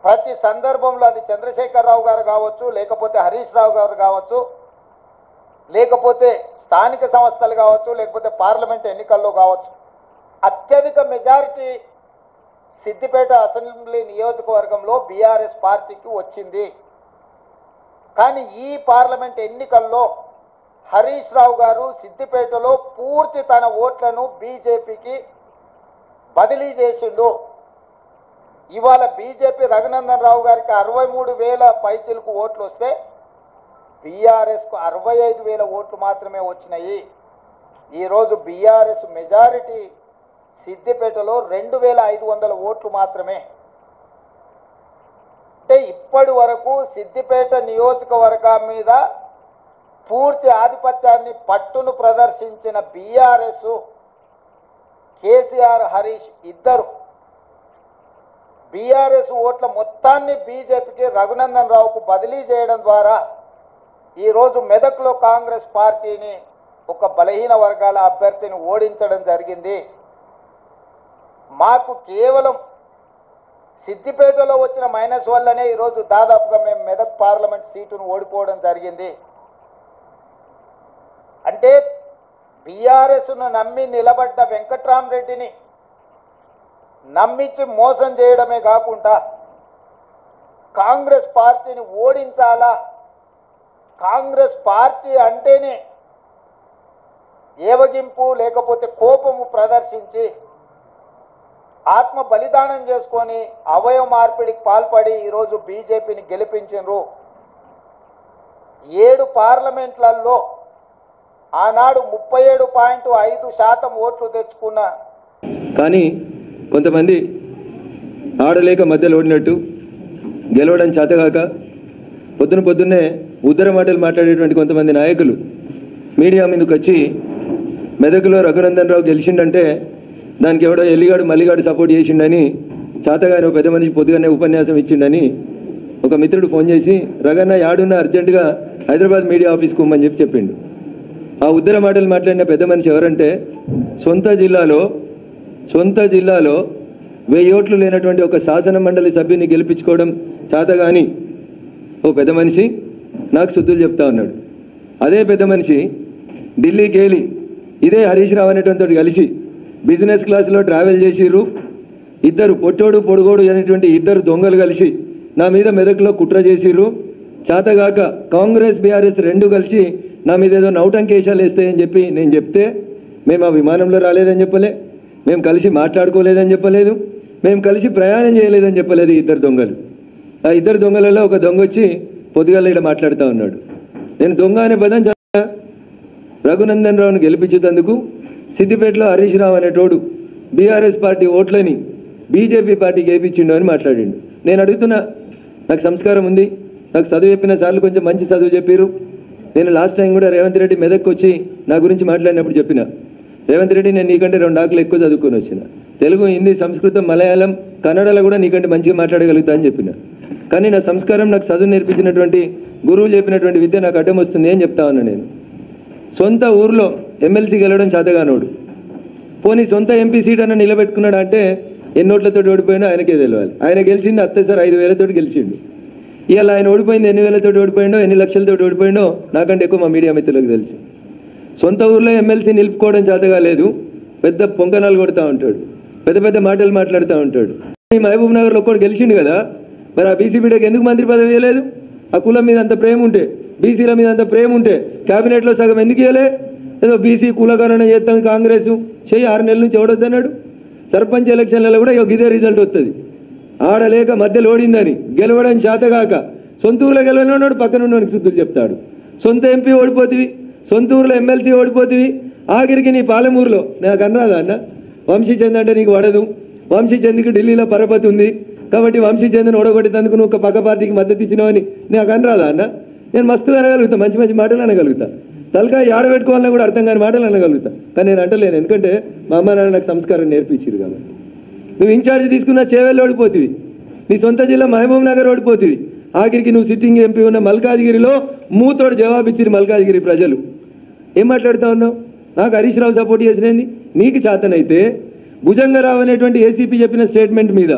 ప్రతి సందర్భంలో అది చంద్రశేఖరరావు గారు కావచ్చు, లేకపోతే హరీష్ రావు గారు కావచ్చు, లేకపోతే స్థానిక సంస్థలు కావచ్చు, లేకపోతే పార్లమెంట్ ఎన్నికల్లో కావచ్చు, అత్యధిక మెజారిటీ సిద్దిపేట అసెంబ్లీ నియోజకవర్గంలో బీఆర్ఎస్ పార్టీకి వచ్చింది. కానీ ఈ పార్లమెంట్ ఎన్నికల్లో హరీష్ రావు గారు సిద్దిపేటలో పూర్తి తన ఓట్లను బీజేపీకి బదిలీ చేసిండు. ఇవాళ బీజేపీ రఘునందన్ రావు గారికి 63,000 పైచిలకు ఓట్లు వస్తే బీఆర్ఎస్కు 65,000 ఓట్లు మాత్రమే వచ్చినాయి. ఈరోజు బీఆర్ఎస్ మెజారిటీ సిద్దిపేటలో 2,500 ఓట్లు మాత్రమే. అంటే ఇప్పటి వరకు సిద్దిపేట నియోజకవర్గం మీద పూర్తి ఆధిపత్యాన్ని పట్టును ప్రదర్శించిన బీఆర్ఎస్, కేసీఆర్, హరీష్ ఇద్దరు బీఆర్ఎస్ ఓట్ల మొత్తాన్ని బీజేపీకి రఘునందన్ రావుకు బదిలీ చేయడం ద్వారా ఈరోజు మెదక్లో కాంగ్రెస్ పార్టీని ఒక బలహీన వర్గాల అభ్యర్థిని ఓడించడం జరిగింది. మాకు కేవలం సిద్దిపేటలో వచ్చిన మైనస్ వల్లనే ఈరోజు దాదాపుగా మేము మెదక్ పార్లమెంట్ సీటును ఓడిపోవడం జరిగింది. అంటే బీఆర్ఎస్ను నమ్మి నిలబడ్డ వెంకట్రామరెడ్డిని నమ్మించి మోసం చేయడమే కాకుండా కాంగ్రెస్ పార్టీని ఓడించాలా, కాంగ్రెస్ పార్టీ అంటేనే ఏవగింపు లేకపోతే కోపము ప్రదర్శించి ఆత్మ బలిదానం చేసుకొని అవయవ మార్పిడికి పాల్పడి ఈరోజు బీజేపీని గెలిపించారు. 7 పార్లమెంట్లలో ఆనాడు 37.5% ఓట్లు తెచ్చుకున్న, కానీ కొంతమంది ఆడలేక మధ్యలో ఓడినట్టు గెలవడం చేతగాక పొద్దున్నే ఉద్దర మాటలు మాట్లాడేటువంటి కొంతమంది నాయకులు మీడియా మీదకి వచ్చి మెదకులో రఘునందన్ రావు గెలిచిండంటే దానికి ఎవడో ఎల్లిగాడు మల్లిగాడు సపోర్ట్ చేసిండని, చేతగాని ఒక పెద్ద మనిషి పొద్దుగానే ఉపన్యాసం ఇచ్చిండని ఒక మిత్రుడు ఫోన్ చేసి రఘన్న యాడున్న అర్జెంటుగా హైదరాబాద్ మీడియా ఆఫీస్కి ఉమ్మని చెప్పిండు. ఆ ఉద్దర మాటలు మాట్లాడిన పెద్ద మనిషి ఎవరంటే సొంత జిల్లాలో 1000 ఓట్లు లేనటువంటి ఒక శాసన మండలి సభ్యుని గెలిపించుకోవడం చేతగాని ఓ పెద్ద మనిషి నాకు శుద్ధులు చెప్తా ఉన్నాడు. అదే పెద్ద మనిషి ఢిల్లీకి వెళ్ళి ఇదే హరీష్ రావు అనేటువంటి కలిసి బిజినెస్ క్లాస్లో ట్రావెల్ చేసిర్రు. ఇద్దరు పొట్టోడు పొడుగోడు అనేటువంటి ఇద్దరు దొంగలు కలిసి నా మీద మెదక్లో కుట్ర చేసిర్రు. చేతగాక కాంగ్రెస్ బీఆర్ఎస్ 2 కలిసి నా మీద ఏదో నౌటంకేశాలు వేస్తాయని చెప్పి నేను చెప్తే మేము ఆ విమానంలో రాలేదని చెప్పలే, మేము కలిసి మాట్లాడుకోలేదని చెప్పలేదు, మేము కలిసి ప్రయాణం చేయలేదని చెప్పలేదు. ఇద్దరు దొంగలు, ఆ ఇద్దరు దొంగలలో ఒక దొంగ వచ్చి పొద్దుగాల ఇలా మాట్లాడుతూ ఉన్నాడు. నేను దొంగ అనే పదం రఘునందన్ రావును గెలిపించేందుకు సిద్దిపేటలో హరీష్ రావు అనేటోడు బీఆర్ఎస్ పార్టీ ఓట్లని బీజేపీ పార్టీకి వేయించిండు అని మాట్లాడిండు. నేను అడుగుతున్నా, నాకు సంస్కారం ఉంది, నాకు చదువు చెప్పిన సార్లు కొంచెం మంచి చదువు చెప్పారు. నేను లాస్ట్ టైం కూడా రేవంత్ రెడ్డి మెదక్కి వచ్చి నా గురించి మాట్లాడినప్పుడు చెప్పిన, రేవంత్ రెడ్డి నేను నీకంటే 2 ఆకులు ఎక్కువ చదువుకొని వచ్చిన, తెలుగు, హిందీ, సంస్కృతం, మలయాళం, కన్నడలో కూడా నీకంటే మంచిగా మాట్లాడగలుగుతా అని చెప్పిన. కానీ నా సంస్కారం, నాకు చదువు నేర్పించినటువంటి గురువులు చెప్పినటువంటి విద్య నాకు అడ్డం వస్తుంది అని చెప్తా ఉన్నా. నేను సొంత ఊర్లో ఎమ్మెల్సీ గెలవడం చేతగానోడు, పోనీ సొంత ఎంపీ సీట్ అన్న నిలబెట్టుకున్నాడు అంటే ఎన్నోట్లతో ఓడిపోయినా ఆయనకే తెలియాలి. ఆయన గెలిచింది అత్తేసారి 5,000 గెలిచిండు. ఇవాళ ఆయన ఓడిపోయింది ఎన్ని వేలతో ఓడిపోయిండో, ఎన్ని లక్షలతో ఓడిపోయిండో నాకంటే ఎక్కువ మా మీడియా మిత్రులకు తెలుసు. సొంత ఊర్లో ఎమ్మెల్సీ నిలుపుకోవడం చేతగా లేదు, పెద్ద పొంకనాలు కొడుతూ ఉంటాడు, పెద్ద మాటలు మాట్లాడుతూ ఉంటాడు. మహబూబ్ నగర్లో ఒక్కడు గెలిచిండు కదా, మరి ఆ బీసీ బిడ్డకి ఎందుకు మంత్రి పదవి ఇవ్వలేదు? ఆ కులం మీద అంత ప్రేమ ఉంటే, బీసీల మీద అంత ప్రేమ ఉంటే క్యాబినెట్లో సగం ఎందుకు ఇవ్వలే? ఏదో బీసీ కులకరణ చేస్తాం కాంగ్రెస్ 6 నెలల నుంచి ఎవడొద్దన్నాడు. సర్పంచ్ ఎలక్షన్లలో కూడా ఇదే రిజల్ట్ వస్తుంది. ఆడలేక మధ్యలో ఓడిందని గెలవడం చేతగాక సొంత ఊళ్ళో గెలవనోడు పక్కన ఉన్నవానికి శుద్ధులు చెప్తాడు. సొంత ఎంపీ ఓడిపోతివి, సొంత ఊర్లో ఎమ్మెల్సీ ఓడిపోతివి, ఆఖరికి నీ పాలమూరులో నాకు అన్నదా అన్న వంశీచంద్ అంటే నీకు వడదు, వంశీచంద్కి ఢిల్లీలో పరపతి ఉంది కాబట్టి వంశీచంద్ని ఓడగొట్టేందుకు నువ్వు ఒక పక్క పార్టీకి మద్దతు ఇచ్చినావని నాకు అనరాదా అన్న? నేను మస్తుగా అనగలుగుతా, మంచి మాటలు అనగలుగుతా, తలకాయ ఆడబెట్టుకోవాలని కూడా అర్థం కాని మాటలు అనగలుగుతా. కానీ నేను అంటలేను, ఎందుకంటే మా అమ్మ నాన్న నాకు సంస్కారం నేర్పించారు కాబట్టి. నువ్వు ఇన్ఛార్జ్ తీసుకున్న చేవెళ్ళు ఓడిపోతివి, నీ సొంత జిల్లా మహబూబ్ నగర్ ఓడిపోతివి, ఆఖరికి నువ్వు సిట్టింగ్ ఎంపీ ఉన్న మల్కాజ్గిరిలో మూతోడు జవాబిచ్చిరు మల్కాజ్గిరి ప్రజలు. ఏం మాట్లాడుతూ ఉన్నావు? నాకు హరీష్ రావు సపోర్ట్ చేసినది నీకు చేతనైతే భుజంగరావు అనేటువంటి ఏసీపీ చెప్పిన స్టేట్మెంట్ మీద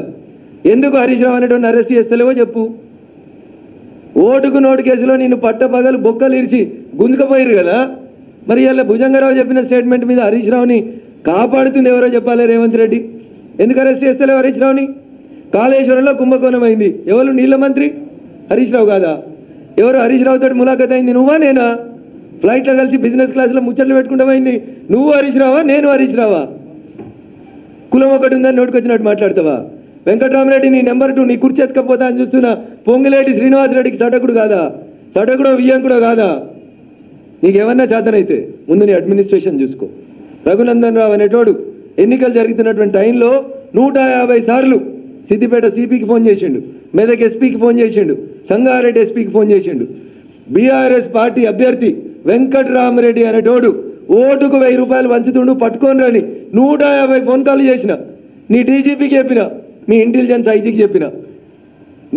ఎందుకు హరీష్ రావు అనేటువంటి అరెస్ట్ చేస్తలేవో చెప్పు. ఓటుకు నోటు కేసులో నిన్ను పట్టపగలు బొక్కలు ఇరిచి గుంజుకపోయారు కదా. మరి ఇలా భుజంగరావు చెప్పిన స్టేట్మెంట్ మీద హరీష్ రావుని కాపాడుతుంది ఎవరో చెప్పాలి. రేవంత్ రెడ్డి ఎందుకు అరెస్ట్ చేస్తలేవు హరీష్ రావుని? కాళేశ్వరంలో కుంభకోణం అయింది, ఎవరు? నీళ్ళ మంత్రి హరీష్ రావు కాదా? ఎవరు హరీష్ రావుతో ములాఖత్ అయింది? నువ్వా నేనా? ఫ్లైట్లో కలిసి బిజినెస్ క్లాస్లో ముచ్చట్లు పెట్టుకుంటామైంది నువ్వు హరీష్ రావా నేను హరీష్ రావా? కులం ఒకటి ఉందని నోటుకొచ్చినట్టు మాట్లాడతావా? వెంకటరామరెడ్డి నీ నెంబర్ 2 నీ కుర్చీ ఎత్తుకపోతా అని చూస్తున్నా పొంగులేటి శ్రీనివాసరెడ్డికి సటకుడు కాదా? సటకుడో వియ్యంకుడో కాదా? నీకేమన్నా చేతనైతే ముందు నీ అడ్మినిస్ట్రేషన్ చూసుకో. రఘునందన్ రావు అనేటోడు ఎన్నికలు జరుగుతున్నటువంటి టైంలో 150 సార్లు సిద్దిపేట సిపికి ఫోన్ చేసిండు, మెదక్ ఎస్పీకి ఫోన్ చేసిండు, సంగారెడ్డి ఎస్పీకి ఫోన్ చేసిండు. బీఆర్ఎస్ పార్టీ అభ్యర్థి వెంకటరామరెడ్డి అనేటోడు ఓటుకు 1000 రూపాయలు వంచుతుండు పట్టుకొని రాని 150 ఫోన్ కాల్ చేసిన. నీ డీజీపీకి చెప్పిన, మీ ఇంటెలిజెన్స్ ఐజీకి చెప్పిన.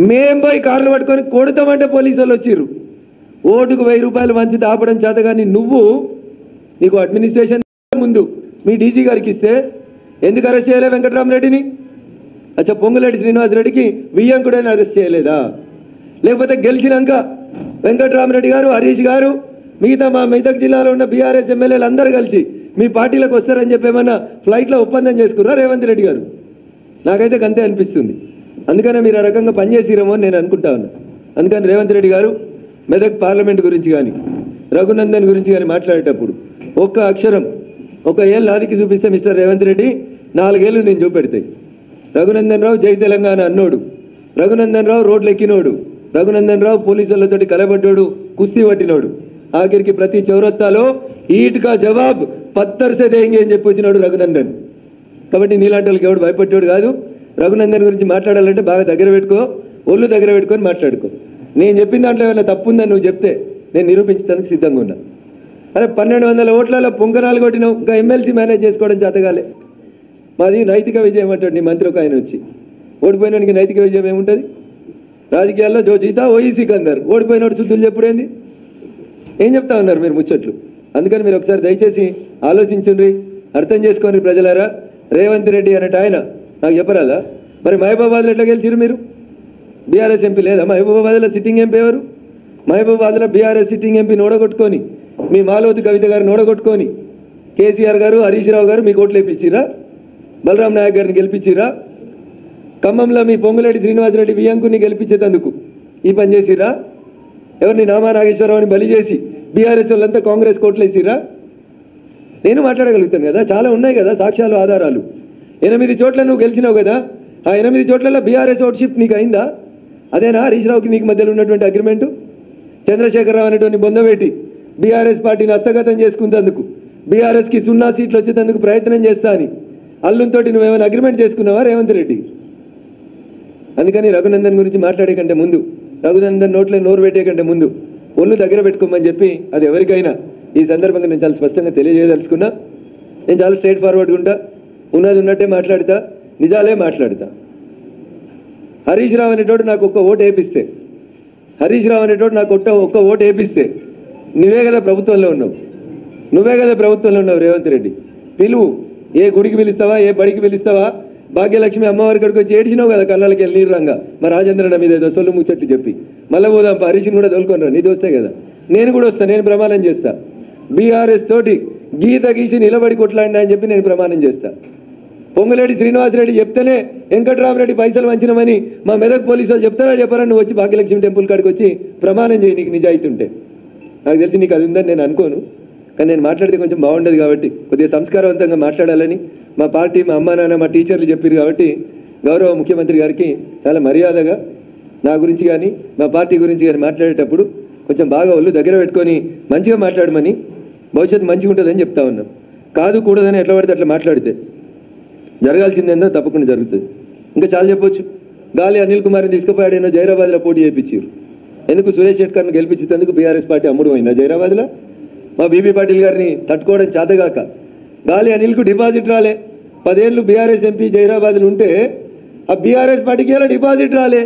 మేం పోయి కార్లు పట్టుకొని కొడతామంటే పోలీసు వాళ్ళు వచ్చిర్రు. ఓటుకు 1000 రూపాయలు వంచి ఆపడం చేత కానీ నువ్వు నీకు అడ్మినిస్ట్రేషన్ ముందు మీ డీజీ గారికి ఇస్తే ఎందుకు అరెస్ట్ చేయలే వెంకటరామరెడ్డిని? అచ్చా, పొంగులేటి శ్రీనివాసరెడ్డికి వియ్యంకుడని అరెస్ట్ చేయలేదా? లేకపోతే గెలిచినాక వెంకటరామరెడ్డి గారు, హరీష్ గారు, మిగతా మా మెదక్ జిల్లాలో ఉన్న బీఆర్ఎస్ ఎమ్మెల్యేలు అందరూ కలిసి మీ పార్టీలకు వస్తారని చెప్పి ఏమన్నా ఫ్లైట్లో ఒప్పందం చేసుకున్నారా రేవంత్ రెడ్డి గారు? నాకైతే అంతే అనిపిస్తుంది. అందుకనే మీరు ఆ రకంగా పనిచేసిరేమో అని నేను అనుకుంటా ఉన్నా. అందుకని రేవంత్ రెడ్డి గారు మెదక్ పార్లమెంట్ గురించి కానీ రఘునందన్ గురించి కానీ మాట్లాడేటప్పుడు ఒక్క అక్షరం, ఒక ఏళ్ళు నాదికి చూపిస్తే మిస్టర్ రేవంత్ రెడ్డి 4 ఏళ్ళు నేను చూపెడతాయి. రఘునందన్ రావు జై తెలంగాణ అన్నోడు, రఘునందన్ రావు రోడ్లు ఎక్కినోడు, రఘునందన్ రావు పోలీసులతోటి కలబడ్డాడు, కుస్తీ పట్టినోడు, ఆఖరికి ప్రతి చౌరస్తాలో ఈట్కా జవాబ్ పత్తర్ సే దేంగే అని చెప్పి వచ్చినాడు రఘునందన్. కాబట్టి నీలాంటి వాళ్ళకి ఎవడు భయపడ్డాడు కాదు. రఘునందన్ గురించి మాట్లాడాలంటే బాగా దగ్గర పెట్టుకో, ఒళ్ళు దగ్గర పెట్టుకొని మాట్లాడుకో. నేను చెప్పిన దాంట్లో ఏమైనా తప్పు ఉందని నువ్వు చెప్తే నేను నిరూపించడానికి సిద్ధంగా ఉన్నా. అరే 1200 ఓట్లలో పొంకనాలు కొట్టినావు, ఇంకా ఎమ్మెల్సీ మేనేజ్ చేసుకోవడం చేతగాలే. మాది నైతిక విజయం అంటాడు నీ మంత్రి ఒక ఆయన వచ్చి. ఓడిపోయినానికి నైతిక విజయం ఏముంటుంది? రాజకీయాల్లో జో జీతా ఓయి సికందర్, ఓడిపోయినోడు శుద్ధులు చెప్పుడేంది? ఏం చెప్తా ఉన్నారు మీరు ముచ్చట్లు? అందుకని మీరు ఒకసారి దయచేసి ఆలోచించుండ్రి, అర్థం చేసుకోండి ప్రజలారా. రేవంత్ రెడ్డి అనేట ఆయన నాకు చెప్పరాదా? మరి మహబూబాబాద్లో ఎట్లా గెలిచిరు మీరు? బీఆర్ఎస్ ఎంపీ లేదా మహబూబాబాద్లో? సిట్టింగ్ ఎంపీ ఎవరు? మహబూబాబాద్లో బీఆర్ఎస్ సిట్టింగ్ ఎంపీ నోడగొట్టుకొని, మీ మాలవతి కవిత గారు నోడగొట్టుకొని కేసీఆర్ గారు, హరీష్ రావు గారు మీకు ఓట్లు వేయించిరా? బలరాం నాయక్ గారిని గెలిపించిరా? ఖమ్మంలో మీ పొంగులేటి శ్రీనివాసరెడ్డి వియ్యంకుని గెలిపించేందుకు ఈ పని చేసిరా? ఎవరిని నామా నాగేశ్వరరావుని బలి చేసి బీఆర్ఎస్ వాళ్ళంతా కాంగ్రెస్ కోట్లు వేసిరా? నేను మాట్లాడగలుగుతాను కదా, చాలా ఉన్నాయి కదా సాక్ష్యాలు, ఆధారాలు. 8 చోట్ల నువ్వు గెలిచినావు కదా, ఆ 8 చోట్లలో బీఆర్ఎస్ ఓట్ షిఫ్ట్ నీకు అయిందా? అదేనా హరీష్ రావుకి నీకు మధ్యలో ఉన్నటువంటి అగ్రిమెంటు? చంద్రశేఖరరావు అనేటువంటి బొందబెట్టి బీఆర్ఎస్ పార్టీని హస్తగతం చేసుకునేందుకు, బీఆర్ఎస్కి 0 సీట్లు వచ్చేందుకు ప్రయత్నం చేస్తా అని అల్లుంతో నువ్వేమైనా అగ్రిమెంట్ చేసుకున్నావా రేవంత్ రెడ్డి? అందుకని రఘునందన్ గురించి మాట్లాడే కంటే ముందు, రఘునందన్ నోట్లో నోరు పెట్టే కంటే ముందు ఒళ్ళు దగ్గర పెట్టుకోమని చెప్పి అది ఎవరికైనా ఈ సందర్భంగా నేను చాలా స్పష్టంగా తెలియజేయదలుచుకున్నా. నేను చాలా స్ట్రైట్ ఫార్వర్డ్గా ఉంటా, ఉన్నది ఉన్నట్టే మాట్లాడతా, నిజాలే మాట్లాడతా. హరీష్ రావు అనేటోడు నాకు ఒక్క ఓటు వేపిస్తే, హరీష్ రావు అనేటోడు నాకు ఒక్క ఓటు వేపిస్తే నువ్వే కదా ప్రభుత్వంలో ఉన్నావు, నువ్వే కదా ప్రభుత్వంలో ఉన్నావు రేవంత్ రెడ్డి. పిలువు, ఏ గుడికి పిలుస్తావా, ఏ బడికి పిలుస్తావా? భాగ్యలక్ష్మి అమ్మవారి కడికి వచ్చి ఏడ్చినావు కదా కళ్ళకి వెళ్ళి నీరురంగా, మా రాజేంద్రన్న మీద ఏదో సొల్లు ముచ్చట్లు చెప్పి. మళ్ళీ పోదాం హరీష్ని కూడా తోలుకొని రా, నీది వస్తే కదా. నేను కూడా వస్తాను, నేను ప్రమాణం చేస్తా. బీఆర్ఎస్ తోటి గీత గీసి నిలబడి కొట్లాడినా అని చెప్పి నేను ప్రమాణం చేస్తా. పొంగులేటి శ్రీనివాసరెడ్డి చెప్తేనే వెంకటరామరెడ్డి పైసలు వంచినమని మా మెదక్ పోలీసు వాళ్ళు చెప్తారా చెప్పారా? నువ్వు వచ్చి భాగ్యలక్ష్మి టెంపుల్ కాడికి వచ్చి ప్రమాణం చేయి, నీకు నిజాయితీ ఉంటే. నాకు తెలిసి నీకు అది ఉందని నేను అనుకోను, కానీ నేను మాట్లాడితే కొంచెం బాగుండదు కాబట్టి కొద్దిగా సంస్కారవంతంగా మాట్లాడాలని మా పార్టీ, మా అమ్మ నాన్న, మా టీచర్లు చెప్పారు కాబట్టి గౌరవ ముఖ్యమంత్రి గారికి చాలా మర్యాదగా నా గురించి కానీ మా పార్టీ గురించి కానీ మాట్లాడేటప్పుడు కొంచెం బాగా ఒళ్ళు దగ్గర పెట్టుకొని మంచిగా మాట్లాడమని, భవిష్యత్తు మంచిగా ఉంటుందని చెప్తా ఉన్నాం. కాదు కూడదని ఎట్లా పడితే అట్లా మాట్లాడితే జరగాల్సిందేందో తప్పకుండా జరుగుతుంది. ఇంకా చాలా చెప్పొచ్చు. గాలి అనిల్ కుమార్ని తీసుకుపోయాడేనో జైరాబాద్లో పోటీ చేయించారు. ఎందుకు? సురేష్ శెట్కర్ని గెలిపించేందుకు బీఆర్ఎస్ పార్టీ అమ్ముడు పోయిందా జైరాబాద్లో? మా బీబీ పాటిల్ గారిని తట్టుకోవడం చేతగాక గాలి అనిల్కు డిపాజిట్ రాలే. 10 ఏళ్ళు బీఆర్ఎస్ ఎంపీ జైరాబాద్లో ఉంటే ఆ బీఆర్ఎస్ పార్టీకి ఎలా డిపాజిట్ రాలే?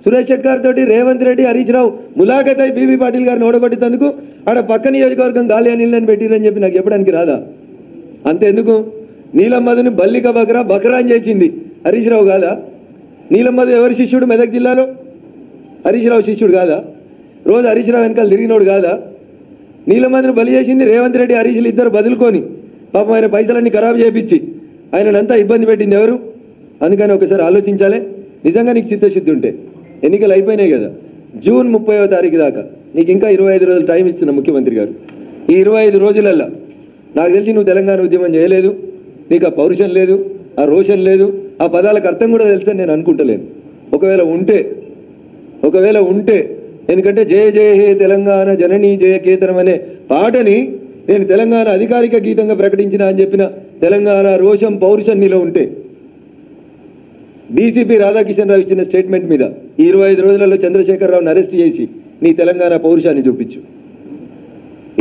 సురేష్ శెట్కర్ తోటి రేవంత్ రెడ్డి, హరీష్ రావు ములాఖత్ అయి బీబీ పాటిల్ గారిని ఓడగొట్టేందుకు ఆడ పక్క నియోజకవర్గం గాలి అనిల్ అని పెట్టిరని చెప్పి నాకు చెప్పడానికి రాదా? అంతెందుకు? నీలం మధుని బల్లిక బక్రా అని చేసింది హరీష్ రావు కాదా? నీలం మధు ఎవరి శిష్యుడు మెదక్ జిల్లాలో? హరీష్ రావు శిష్యుడు కాదా? రోజు హరీష్ రావు వెనకాల తిరిగినోడు కాదా? నీలం మధును బలి చేసింది రేవంత్ రెడ్డి, హరీష్లు ఇద్దరు బదులుకొని పాపం ఆయన పైసలన్నీ ఖరాబు చేయించి ఆయనంతా ఇబ్బంది పెట్టింది ఎవరు? అందుకని ఒకసారి ఆలోచించాలి. నిజంగా నీకు చిత్తశుద్ధి ఉంటే ఎన్నికలు అయిపోయినాయి కదా, జూన్ 30వ తారీఖు దాకా నీకు ఇంకా 25 రోజులు టైం ఇస్తున్న ముఖ్యమంత్రి గారు. ఈ 25 రోజులల్లో నాకు తెలిసి నువ్వు తెలంగాణ ఉద్యమం చేయలేదు, నీకు ఆ పౌరుషం లేదు, ఆ రోషన్ లేదు, ఆ పదాలకు అర్థం కూడా తెలుసని నేను అనుకుంటలేను. ఒకవేళ ఉంటే ఎందుకంటే జయ జయ హే తెలంగాణ జననీ జయ కేతనం అనే పాటని నేను తెలంగాణ అధికారిక గీతంగా ప్రకటించిన అని చెప్పిన తెలంగాణ రోషం పౌరుషం నీలో ఉంటే డీసీపీ రాధాకిషన్ రావు ఇచ్చిన స్టేట్మెంట్ మీద ఈ 25 రోజులలో చంద్రశేఖరరావుని అరెస్ట్ చేసి నీ తెలంగాణ పౌరుషాన్ని చూపించు.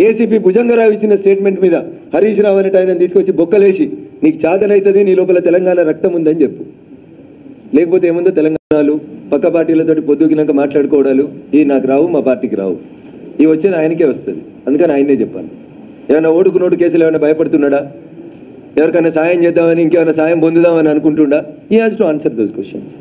ఏసీపీ భుజంగరావు ఇచ్చిన స్టేట్మెంట్ మీద హరీష్ రావు అనేట ఆయన తీసుకొచ్చి బొక్కలేసి నీకు చాతనైతుంది, నీ లోపల తెలంగాణ రక్తం ఉందని చెప్పు. లేకపోతే ఏముందో తెలంగాణలు పక్క పార్టీలతో పొద్దుకినాక మాట్లాడుకోవడాలు ఇవి నాకు రావు, మా పార్టీకి రావు. ఇవి వచ్చేది ఆయనకే వస్తుంది. అందుకని ఆయనే చెప్పాలి. ఏమైనా ఓడుకునోడు కేసులు ఏమైనా భయపడుతున్నాడా? ఎవరికైనా సాయం చేద్దామని, ఇంకేమైనా సాయం పొందుదామని అనుకుంటుండా? He has to answer those questions.